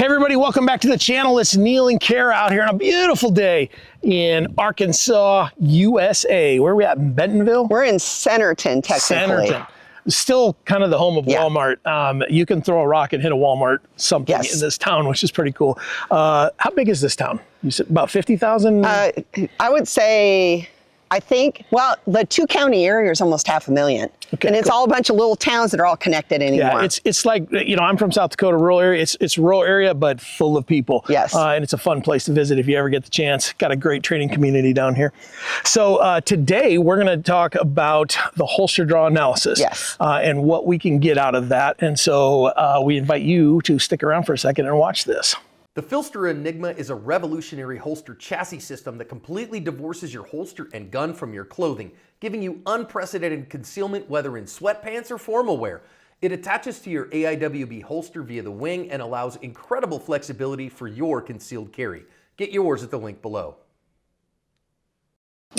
Hey everybody, welcome back to the channel. It's Neil and Kara out here on a beautiful day in Arkansas, USA. Where are we at, in Bentonville? We're in Centerton, technically. Centerton. Still kind of the home of Walmart. You can throw a rock and hit a Walmart something in this town, which is pretty cool. How big is this town? You said about 50,000? I would say, well, the two-county area is almost 500,000. Okay, and it's all a bunch of little towns that are all connected anymore. Yeah, it's like, you know, I'm from South Dakota, rural area. It's a rural area, but full of people. Yes. And it's a fun place to visit if you ever get the chance. Got a great training community down here. So today we're going to talk about the holster draw analysis. Yes. And what we can get out of that. And so we invite you to stick around for a second and watch this. The Filster Enigma is a revolutionary holster chassis system that completely divorces your holster and gun from your clothing, giving you unprecedented concealment whether in sweatpants or formal wear. It attaches to your AIWB holster via the wing and allows incredible flexibility for your concealed carry. Get yours at the link below.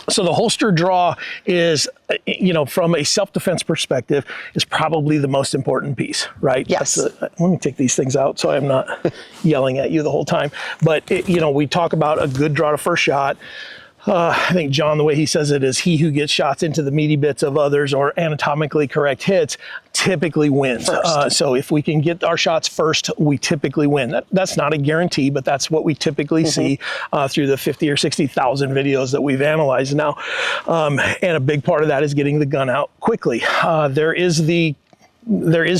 So the holster draw is, you know, from a self-defense perspective, is probably the most important piece, right? Yes. Let me take these things out so I'm not yelling at you the whole time. But, you know, we talk about a good draw to first shot. I think John, the way he says it is, he who gets shots into the meaty bits of others or anatomically correct hits typically wins. So if we can get our shots first, we typically win. That's not a guarantee, but that's what we typically see through the 50 or 60,000 videos that we've analyzed now. And a big part of that is getting the gun out quickly. There is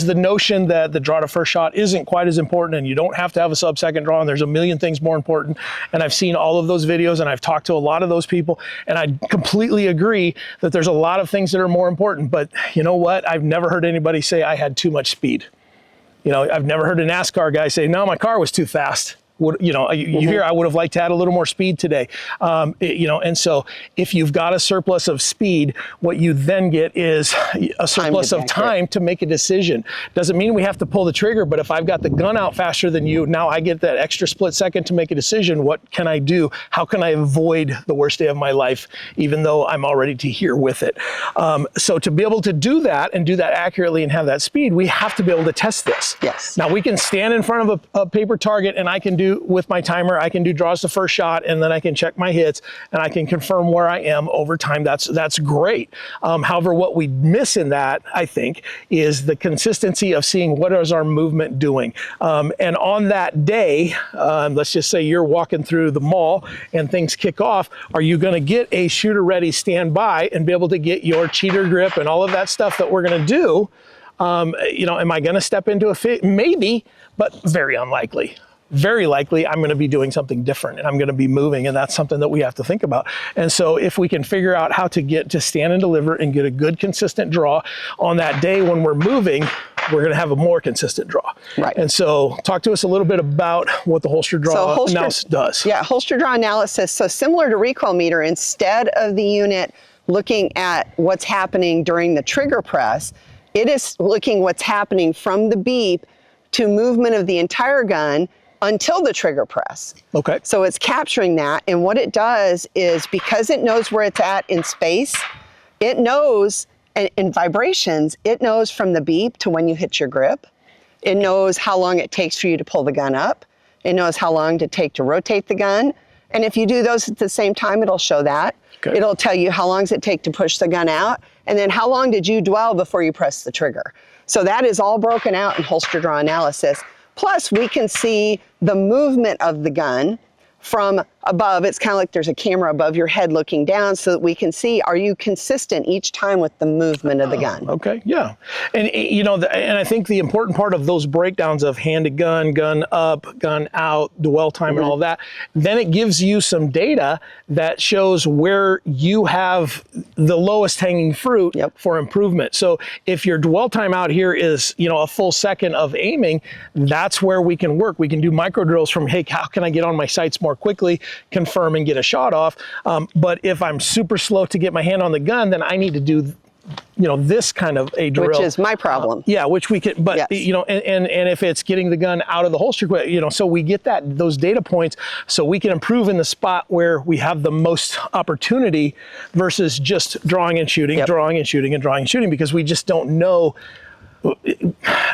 the notion that the draw to first shot isn't quite as important and you don't have to have a sub-second draw, and there's a million things more important. And I've seen all of those videos and I've talked to a lot of those people, and I completely agree that there's a lot of things that are more important. But you know what? I've never heard anybody say I had too much speed. You know, I've never heard a NASCAR guy say, no, my car was too fast. You know, you hear, I would have liked to add a little more speed today. You know, and so if you've got a surplus of speed, what you then get is a surplus of time to make a decision. Doesn't mean we have to pull the trigger, but if I've got the gun out faster than you, now I get that extra split second to make a decision. What can I do? How can I avoid the worst day of my life, even though I'm already to here with it? So to be able to do that and do that accurately and have that speed, we have to be able to test this. Yes. Now we can stand in front of a paper target and I can do, with my timer, I can do draws to first shot, and then I can check my hits and I can confirm where I am over time. That's great. However, what we miss in that, I think, is the consistency of seeing what is our movement doing. And on that day, let's just say you're walking through the mall and things kick off, are you going to get a shooter ready standby and be able to get your cheater grip and all of that stuff that we're going to do? You know, am I going to step into a fit? Maybe, but very unlikely. Very likely I'm going to be doing something different and I'm going to be moving, and that's something that we have to think about. And so if we can figure out how to get to stand and deliver and get a good consistent draw on that day when we're moving, we're going to have a more consistent draw. Right. And so talk to us a little bit about what the holster draw analysis does. Yeah, holster draw analysis. So similar to recoil meter, instead of the unit looking at what's happening during the trigger press, it is looking what's happening from the beep to movement of the entire gun until the trigger press. Okay. So it's capturing that, and what it does is, because it knows where it's at in space, it knows, in vibrations, it knows from the beep to when you hit your grip. It knows how long it takes for you to pull the gun up. It knows how long to take to rotate the gun. And if you do those at the same time, it'll show that. Okay. It'll tell you how long does it take to push the gun out, and then how long did you dwell before you press the trigger. So that is all broken out in holster draw analysis. Plus, we can see the movement of the gun from above. It's kind of like there's a camera above your head looking down, so that we can see, are you consistent each time with the movement of the gun? Okay, yeah. And you know, and I think the important part of those breakdowns of hand to gun, gun up, gun out, dwell time and all that, then it gives you some data that shows where you have the lowest hanging fruit for improvement. So if your dwell time out here is, you know, a full second of aiming, that's where we can work. We can do micro drills from, hey, how can I get on my sights more quickly, confirm and get a shot off. But if I'm super slow to get my hand on the gun, then I need to do, you know, this kind of a drill. Which is my problem. Yeah, which we can, but you know, and if it's getting the gun out of the holster, you know, so we get those data points so we can improve in the spot where we have the most opportunity versus just drawing and shooting, drawing and shooting and drawing and shooting, because we just don't know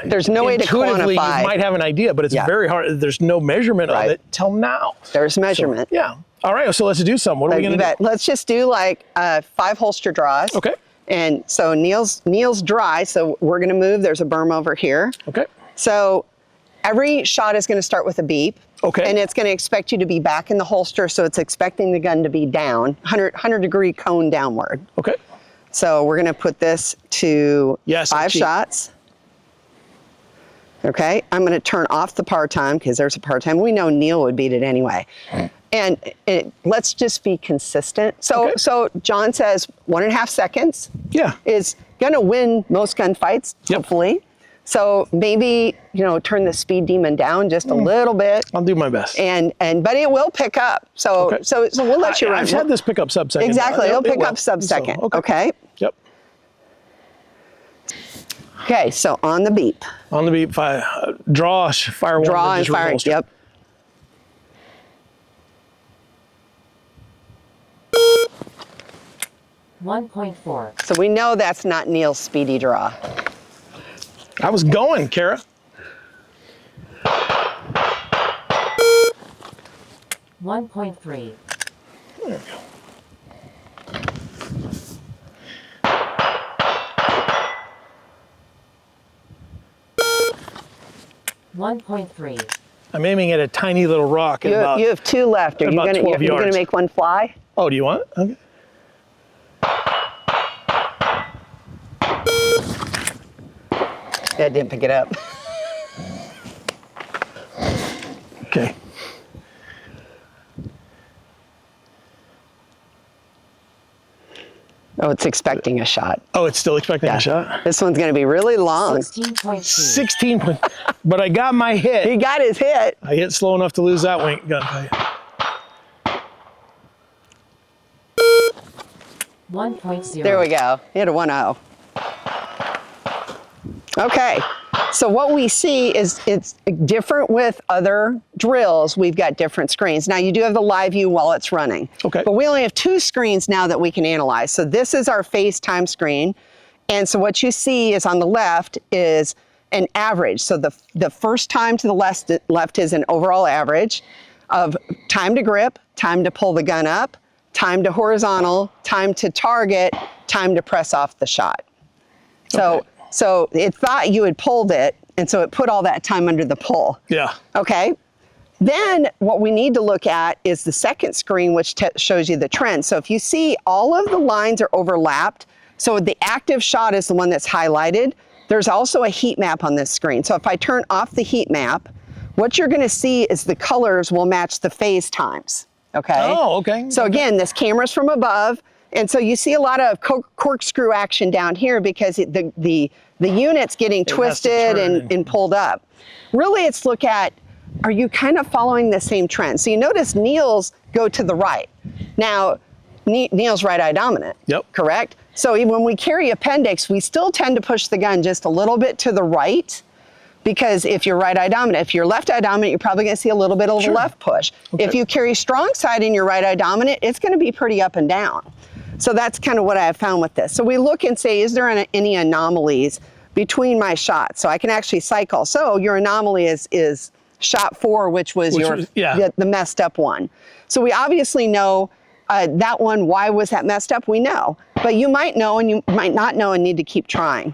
There's no way to Intuitively, quantify. you might have an idea, but it's Yeah. very hard. There's no measurement Right. of it till now. There's measurement. Yeah. All right, so let's do some. What are we You going to bet. do? Let's just do like 5 holster draws. Okay. And so Neil's dry, so we're going to move. There's a berm over here. Okay. So every shot is going to start with a beep. Okay. And it's going to expect you to be back in the holster, so it's expecting the gun to be down, 100-degree cone downward. Okay. So we're going to put this to Yes, 5 cheap. shots. Okay, I'm going to turn off the par time because there's a par time. We know Neil would beat it anyway. And let's just be consistent. So, Okay. so John says 1.5 seconds Yeah. is going to win most gunfights, Yep. hopefully. So maybe, turn the speed demon down just a little bit. I'll do my best. But it will pick up. So Okay. so we'll let you run. I've had this pick up sub-second. Exactly, it'll pick will. up sub-second. So, Okay. Yep. Okay, so on the beep. On the beat, draw, fire one. Draw then and just fire. reholster. Yep. $1.4. So we know that's not Neil's speedy draw. I was going, Kara. 1.3. There we go. $1.3. I'm aiming at a tiny little rock at about. You have 2 left. Are you about gonna 12 you're gonna yards. make one fly? Oh, do you want it? Okay. Yeah, didn't pick it up. Okay. Oh, it's expecting a shot. Oh, it's still expecting Yeah. a shot. This one's gonna be really long. 16.2. 16 point, but I got my hit. He got his hit. I hit slow enough to lose that wing gunfight. 1.0. There we go. He hit a 1-0. Okay, so what we see is it's different with other drills. We've got different screens. Now you do have the live view while it's running. Okay. But we only have 2 screens now that we can analyze. So this is our FaceTime screen. And so what you see is on the left is an average. So the first time to the left is an overall average of time to grip, time to pull the gun up, time to horizontal, time to target, time to press off the shot. So, Okay. so it thought you had pulled it, and so it put all that time under the pull. Yeah. Okay. Then what we need to look at is the second screen, which shows you the trend. So if you see all of the lines are overlapped, so the active shot is the one that's highlighted. There's also a heat map on this screen. So if I turn off the heat map, what you're going to see is the colors will match the phase times. Okay. Oh, okay. So again, this camera's from above, and so you see a lot of corkscrew action down here because the unit's getting has to twisted turn and pulled up. Really, it's look at, are you kind of following the same trend? So you notice Neil's go to the right. Now, Neil's right eye dominant. Yep. Correct? So even when we carry appendix, we still tend to push the gun just a little bit to the right, because if you're right eye dominant, if you're left eye dominant, you're probably going to see a little bit of Sure. a left push. Okay. If you carry strong side in your right eye dominant, it's going to be pretty up and down. So that's kind of what I have found with this. So we look and say, is there any anomalies between my shots? So I can actually cycle. So your anomaly is shot 4, which was the messed up one. So we obviously know that one. Why was that messed up? We know, but you might know and you might not know and need to keep trying.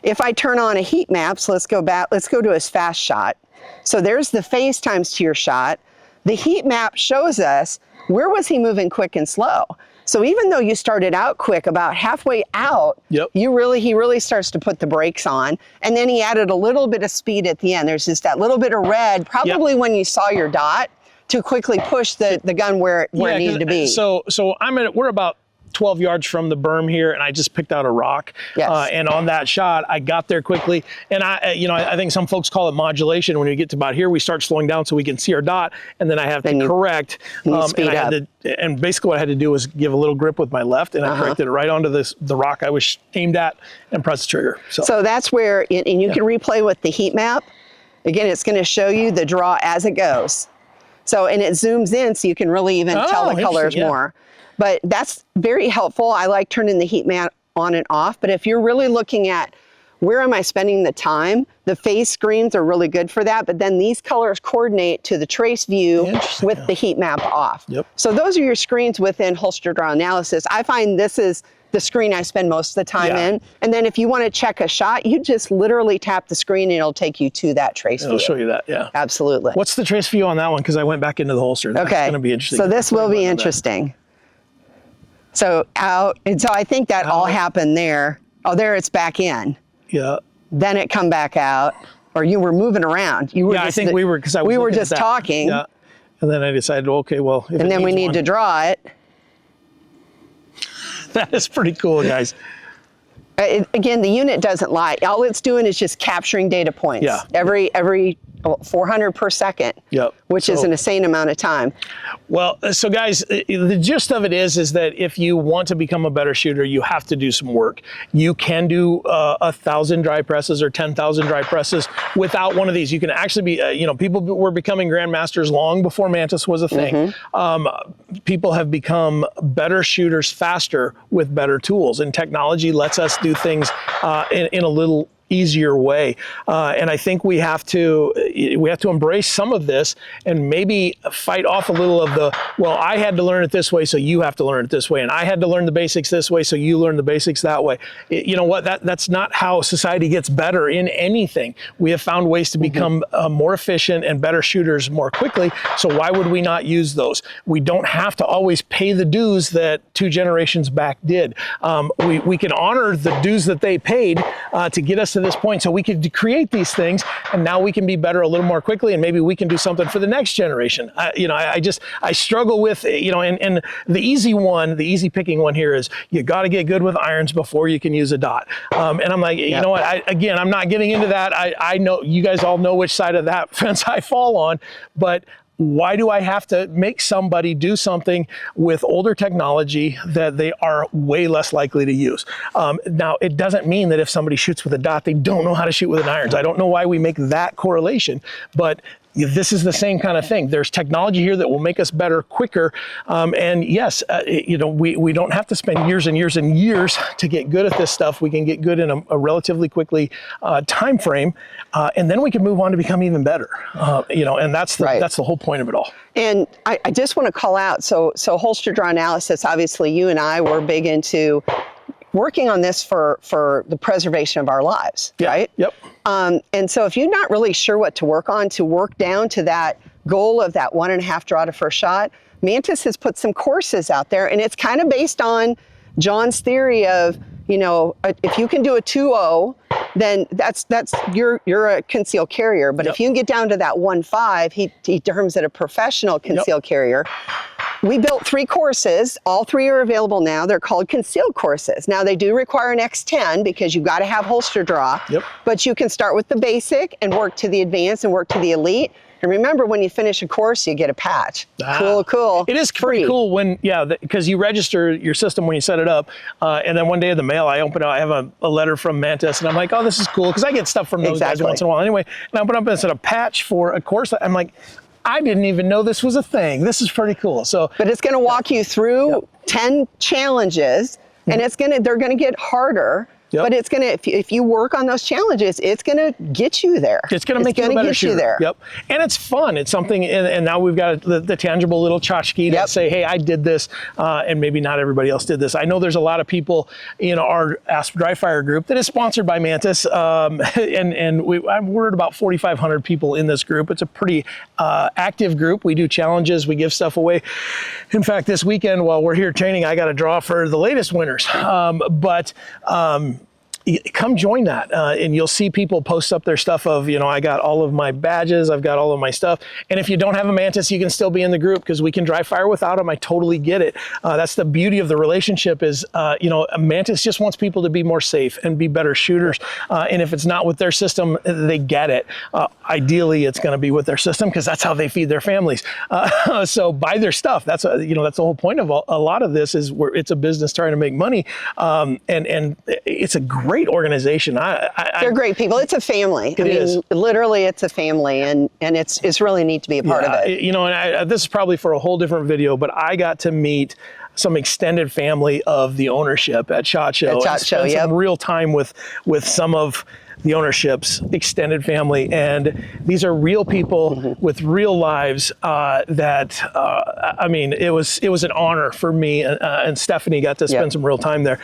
If I turn on a heat map, so let's go back, let's go to his fast shot. So there's the phase times to your shot. The heat map shows us where was he moving quick and slow. So even though you started out quick, about halfway out, Yep. he really starts to put the brakes on. And then he added a little bit of speed at the end. There's just that little bit of red, probably when you saw your dot, to quickly push the gun where it needed to be. So we're about 12 yards from the berm here, and I just picked out a rock. Yes. And on that shot, I got there quickly. And I think some folks call it modulation. When we get to about here, we start slowing down so we can see our dot, and then I have to correct. speed up. And basically what I had to do was give a little grip with my left, and I corrected it right onto the rock I was aimed at and press the trigger. So that's where, and you can replay with the heat map. Again, it's going to show you the draw as it goes. So, and it zooms in so you can really even tell the colors interesting, yeah. more. But that's very helpful. I like turning the heat map on and off. But if you're really looking at where am I spending the time? The phase screens are really good for that, but then these colors coordinate to the trace view Interesting. with the heat map off. Yep. So those are your screens within holster draw analysis. I find this is the screen I spend most of the time Yeah. in. And then if you want to check a shot, you just literally tap the screen and it'll take you to that trace It'll view. show you that, yeah. Absolutely. What's the trace view on that one? Because I went back into the holster. That's Okay. going to be interesting. So this will be interesting. So out, and so I think that all Out. happened there. Oh, there it's back in. Yeah. Then it come back out, or you were moving around. You were Yeah, I just, think we were, because I was we were looking at just that. talking, Yeah. And then I decided, okay, well, if and it then we needs need one- to draw it. That is pretty cool, guys. Again, the unit doesn't lie. All it's doing is just capturing data points. Yeah. Every 400 per second. Yep. Which is So- an insane amount of time. Well, so guys, the gist of it is that if you want to become a better shooter, you have to do some work. You can do 1,000 dry presses or 10,000 dry presses without one of these. You can actually be, people were becoming grandmasters long before Mantis was a thing. People have become better shooters faster with better tools, and technology lets us do things in a little easier way. And I think we have to embrace some of this and maybe fight off a little of the, well, I had to learn it this way, so you have to learn it this way. And I had to learn the basics this way, so you learn the basics that way. You know what? That's not how society gets better in anything. We have found ways to become more efficient and better shooters more quickly. So why would we not use those? We don't have to always pay the dues that 2 generations back did. We can honor the dues that they paid to get us to this point, so we could create these things, and now we can be better a little more quickly, and maybe we can do something for the next generation. I struggle with, and the easy picking one here is you got to get good with irons before you can use a dot. And I'm like, you know what? I'm not getting into that. I know you guys all know which side of that fence I fall on, but why do I have to make somebody do something with older technology that they are way less likely to use? Now, it doesn't mean that if somebody shoots with a dot, they don't know how to shoot with an irons. I don't know why we make that correlation, but this is the same kind of thing. There's technology here that will make us better quicker. And yes, we don't have to spend years and years and years to get good at this stuff. We can get good in a relatively quickly time frame, and then we can move on to become even better. And that's the whole point of it all. And I just want to call out, so holster draw analysis, obviously you and I were big into working on this for the preservation of our lives, right? Yep. And so if you're not really sure what to work on to work down to that goal of that 1.5 draw to first shot, Mantis has put some courses out there, and it's kind of based on John's theory of, if you can do a 2.0, then you're a concealed carrier. But if you can get down to that 1.5, he terms it a professional concealed carrier. We built 3 courses. All 3 are available now. They're called concealed courses. Now they do require an X10 because you've got to have holster draw. Yep. But you can start with the basic and work to the advanced and work to the elite. And remember, when you finish a course, you get a patch. Cool. It is pretty cool when, because you register your system when you set it up, and then one day in the mail, I open it, I have a letter from Mantis, and I'm like, oh, this is cool, because I get stuff from those guys once in a while anyway. And I open up and it's a patch for a course. I'm like, I didn't even know this was a thing. This is pretty cool. So, but it's going to walk you through 10 challenges, and they're going to get harder. Yep. But it's gonna, if you work on those challenges, it's gonna get you there. It's gonna make you a better shooter. There. Yep. And it's fun. It's something, and now we've got the tangible little tchotchke to say, hey, I did this, and maybe not everybody else did this. I know there's a lot of people in our Asp Dry Fire group that is sponsored by Mantis, and we're at about 4,500 people in this group. It's a pretty active group. We do challenges. We give stuff away. In fact, this weekend while we're here training, I got a draw for the latest winners. Come join that, and you'll see people post up their stuff of, I got all of my badges, I've got all of my stuff. And if you don't have a Mantis, you can still be in the group because we can dry fire without them. I totally get it. That's the beauty of the relationship is, Mantis just wants people to be more safe and be better shooters. And if it's not with their system, they get it. Ideally, it's going to be with their system because that's how they feed their families. So buy their stuff. That's the whole point of a lot of this is where it's a business trying to make money. And it's a great organization. They're great people. It's a family. I mean, literally, it's a family, and it's really neat to be a part of it. And this is probably for a whole different video, but I got to meet some extended family of the ownership at SHOT Show. At SHOT and Show, spent some yep. real time with some of the ownership's extended family, and these are real people with real lives I mean, it was an honor for me, and Stephanie got to spend Yep. some real time there.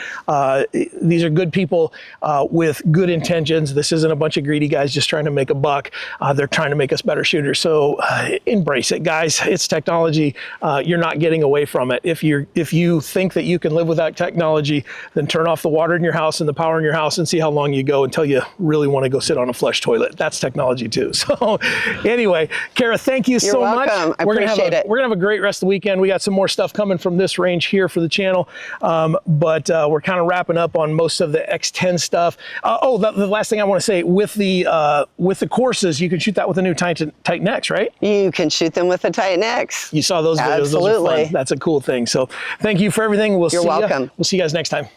These are good people with good intentions. This isn't a bunch of greedy guys just trying to make a buck. They're trying to make us better shooters. So embrace it, guys. It's technology. You're not getting away from it. If you think that you can live without technology, then turn off the water in your house and the power in your house and see how long you go until you really want to go sit on a flush toilet. That's technology too. So anyway, Kara, thank you so much. welcome. I We're gonna appreciate it. We're gonna have a great rest of the weekend. We got some more stuff coming from this range here for the channel, but we're kind of wrapping up on most of the X10 stuff. The last thing I want to say, with the courses, you can shoot that with a new Titan X, right? You can shoot them with a Titan X. You saw those videos. Those are Absolutely. fun. That's a cool thing. So thank you for everything. You're welcome. We'll see you guys next time.